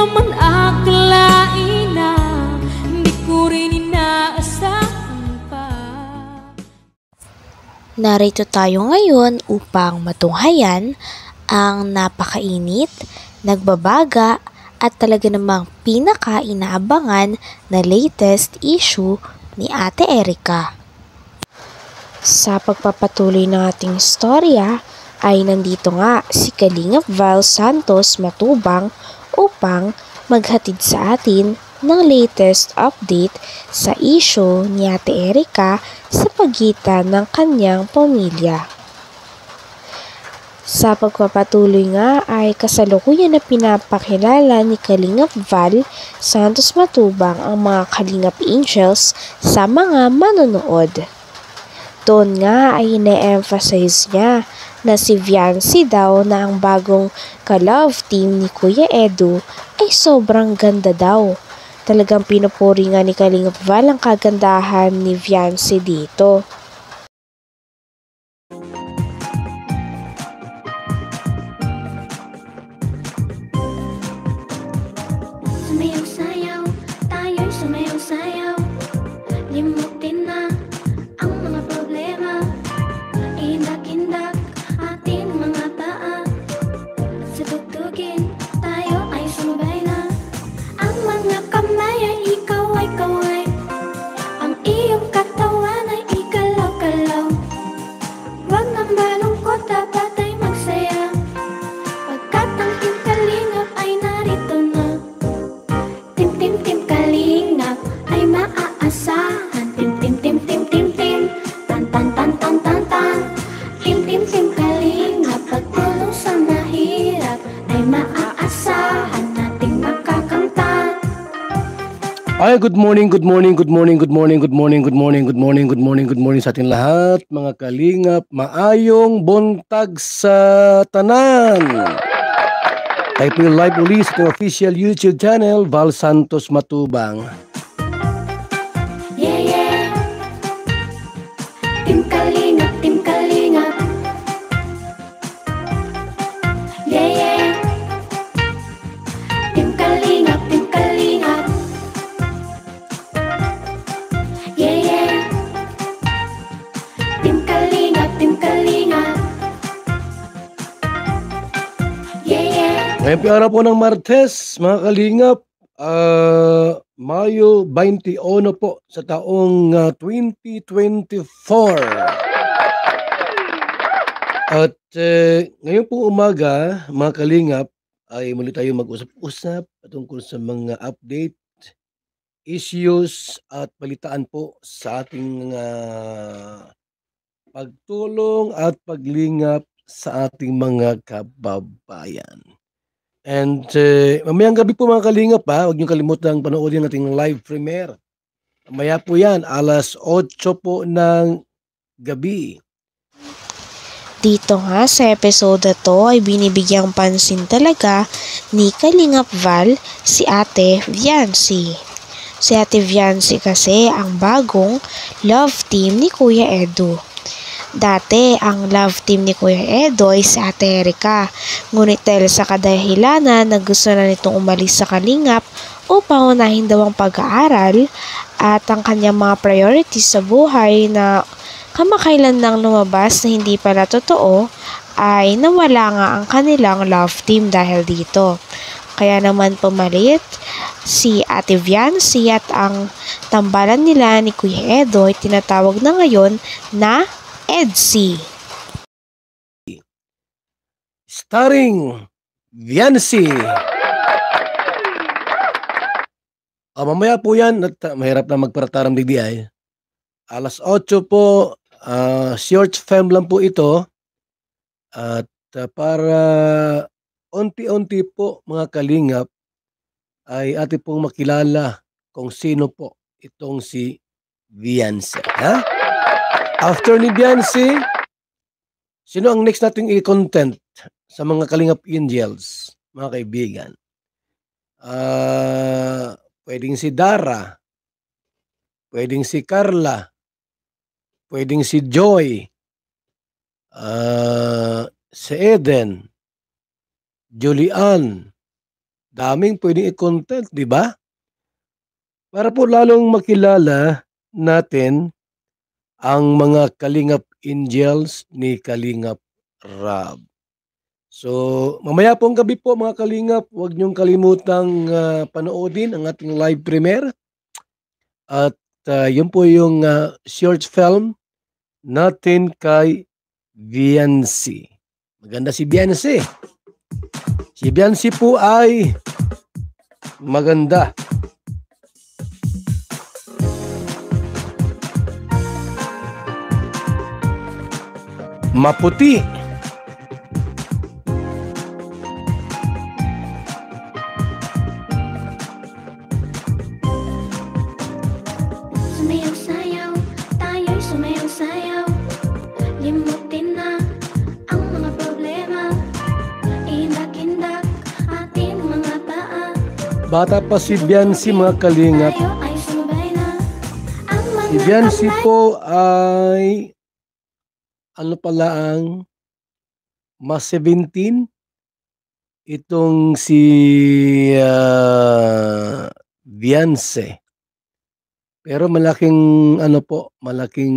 naman akalain na hindi ko rin inaasahan pa. Narito tayo ngayon upang matunghayan ang napakainit, nagbabaga at talaga namang pinaka-inaabangan na latest issue ni Ate Erica. Sa pagpapatuloy ng ating storya ay nandito nga si Kalingap Val Santos Matubang upang maghatid sa atin ng latest update sa issue ni Ate Erica sa pagitan ng kanyang pamilya. Sa pagpapatuloy nga ay kasalukuyan na pinapakilala ni Kalingap Val Santos Matubang ang mga Kalingap Angels sa mga manonood. Doon nga ay ine-emphasize niya na si Viancy daw na ang bagong ka-love team ni Kuya Edu ay sobrang ganda daw. Talagang pinupuri nga ni Kalingap Val ang kagandahan ni Viancy dito. Sumayaw-sayaw, tayo'y sumayaw-sayaw. Limutin na ang mga problema. Indak-indak ating mga paa. Sa tugtugin, tayo ay sumabay na. Ang mga kamay ay ikaw ay kaway. Ang iyong katawan ay ikalaw-kalaw. Huwag nang malungkot, dapat ay magsaya. Pagkat ang iyong kalingap ay narito na. Tim-tim-tim kalingap ay maaasahan. Tim-tim-tim-tim-tim-tim, tan-tan-tan-tan-tan-tan. Tim-tim-tim kalingap, pagtulong sa mahirap ay maaasahan nating makakamtan. Ay, good morning sa ating lahat, mga kalingap. Maayong buntag sa tanan. Tayo po live uli sa ating official YouTube channel, Val Santos Matubang. Yeah, yeah. Tim kalingap, tim kalingap. Yeah, yeah. Tim kalingap, tim kalingap. Yeah, yeah. Tim kalingap, tim kalingap. Yeah, yeah. Ngayon po araw po ng Martes, mga kalingap, Mayo 21 po sa taong 2024. At ngayon pong umaga, mga kalingap, ay muli tayo mag-usap-usap tungkol sa mga update, issues at balitaan po sa ating pagtulong at paglingap sa ating mga kababayan. And mamayang gabi po mga kalingap huwag niyong kalimutang panoorin nating live premiere. Mamaya po yan, alas 8 po ng gabi. Dito nga sa episode na to ay binibigyang pansin talaga ni Kalingap Val si Ate Viancy. Si Ate Viancy kasi ang bagong love team ni Kuya Edu. Dati, ang love team ni Kuya Edo ay si Ate Erica. Ngunit dahil sa kadahilanan na gusto na nitong umalis sa Kalingap upang unahin daw ang pag-aaral at ang kanyang mga priorities sa buhay na kamakailan nang lumabas na hindi pala totoo, ay nawala nga ang kanilang love team dahil dito. Kaya naman pumalit si Ate Viancy at ang tambalan nila ni Kuya Edo ay tinatawag na ngayon na EDSI. Starring Viancy. Mamaya po yan, at mahirap na magparataram DBI. Alas 8 po, short film lang po ito. At para unti-unti po mga kalingap, ay atin pong makilala kung sino po itong si Viancy. After ni Viancy, sino ang next nating i-content sa mga Kalingap Angels, mga kaibigan? Pwedeng si Dara, pwedeng si Carla, pwedeng si Joy, si Eden, Julian, Daming pwedeng i-content, di ba? Para po lalong makilala natin ang mga Kalingap Angels ni Kalingap Rab. So, mamaya pong gabi po mga Kalingap, huwag niyong kalimutang panoodin ang ating live premiere. At yun po yung short film natin kay Viancy. Maganda si Viancy. Si Viancy po ay maganda. Maputi. Sumayaw-sayaw, tayo'y sumayaw-sayaw. Limutin na ang mga problema. Indak-indak ating mga paa. Bata pa si Viancy mga Kalingap. Tayo ay sumabay na. Ang mga Si Viancy kamay po ay ano pala ang mas 17 itong si Viancy. Pero malaking ano po, malaking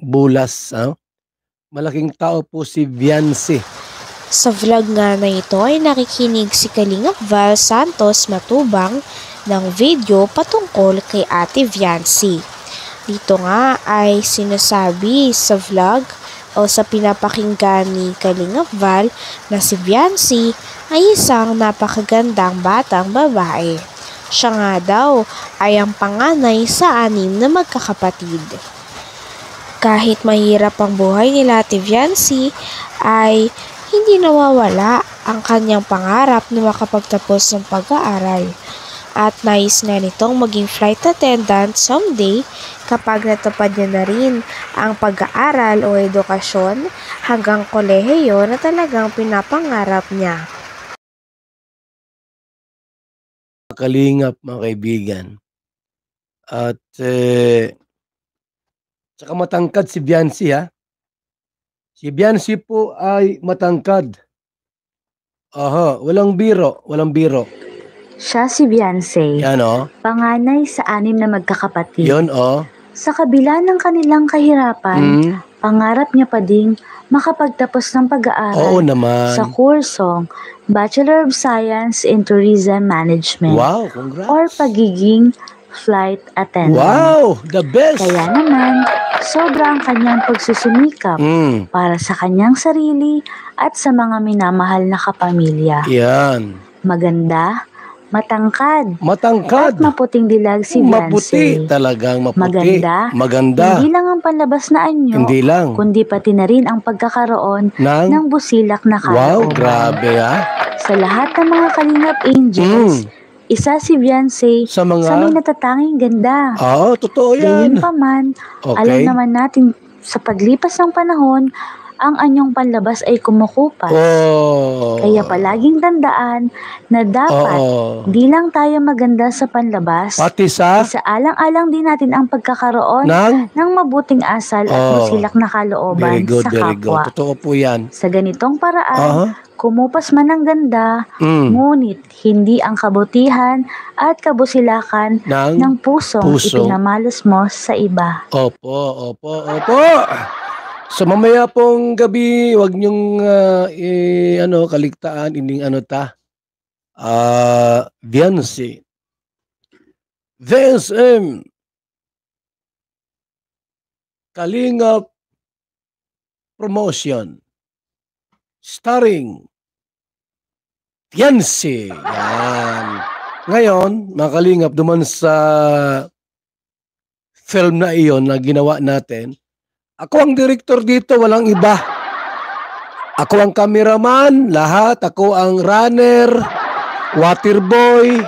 bulas, malaking tao po si Viancy. Sa vlog nga na ito ay nakikinig si Kalingap Val Santos Matubang ng video patungkol kay Ate Viancy. Dito nga ay sinasabi sa vlog o sa pinapakinggan ni Kalingap Val na si Viancy ay isang napakagandang batang babae. Siya nga daw ay ang panganay sa 6 na magkakapatid. Kahit mahirap ang buhay nila Ate Viancy ay hindi nawawala ang kanyang pangarap na makapagtapos ng pag-aaral. At nais nga nitong maging flight attendant someday kapag natupad niya na rin ang pag-aaral o edukasyon hanggang kolehiyo na talagang pinapangarap niya. Kalingap mga kaibigan. At saka matangkad si Viancy ha. Si Viancy po ay matangkad. Aha, walang biro, walang biro. Siya si Viancy, Yan o. panganay sa 6 na magkakapatid. Yun o. Sa kabila ng kanilang kahirapan, pangarap niya pa ding makapagtapos ng Oo pag-aaral naman. sa kursong Bachelor of Science in Tourism Management Wow, congrats. or pagiging flight attendant. Wow, the best. Kaya naman, sobra ang kanyang pagsusumikap para sa kanyang sarili at sa mga minamahal na kapamilya. Yan. Maganda, matangkad, Matangkad. at maputing dilag si Maputi. Viancy. Talagang maputi. Maganda. Maganda. Hindi lang ang panlabas na anyo, Hindi lang. kundi pati na rin ang pagkakaroon Nang? ng busilak na Wow, kalooban. grabe ha. Sa lahat ng mga Kalingap Angels, isa si Viancy Sa mga... sa may natatanging ganda. Oo, totoo yan. Gayunpaman, Okay. alam naman natin sa paglipas ng panahon, ang anyong panlabas ay kumukupas. Oh. Kaya palaging tandaan na dapat Oo. di lang tayo maganda sa panlabas, Pati sa... isaalang-alang din natin ang pagkakaroon Nang? ng mabuting asal at Oh. masilak na kalooban Very good, sa very good. kapwa. Totoo po yan. Sa ganitong paraan, Aha. kumupas man ang ganda, ngunit hindi ang kabutihan at kabusilakan Nang? ng pusong puso. ipinamalas mo sa iba. Opo, opo, opo. So mamaya pong gabi, wag niyong kaligtaan, ining Viancy. VSM. Kalingap Promotion. Starring Viancy. Yan. Ngayon, mga Kalingap, duman sa film na iyon na ginawa natin, ako ang director dito, walang iba. Ako ang cameraman, lahat. Ako ang runner, water boy,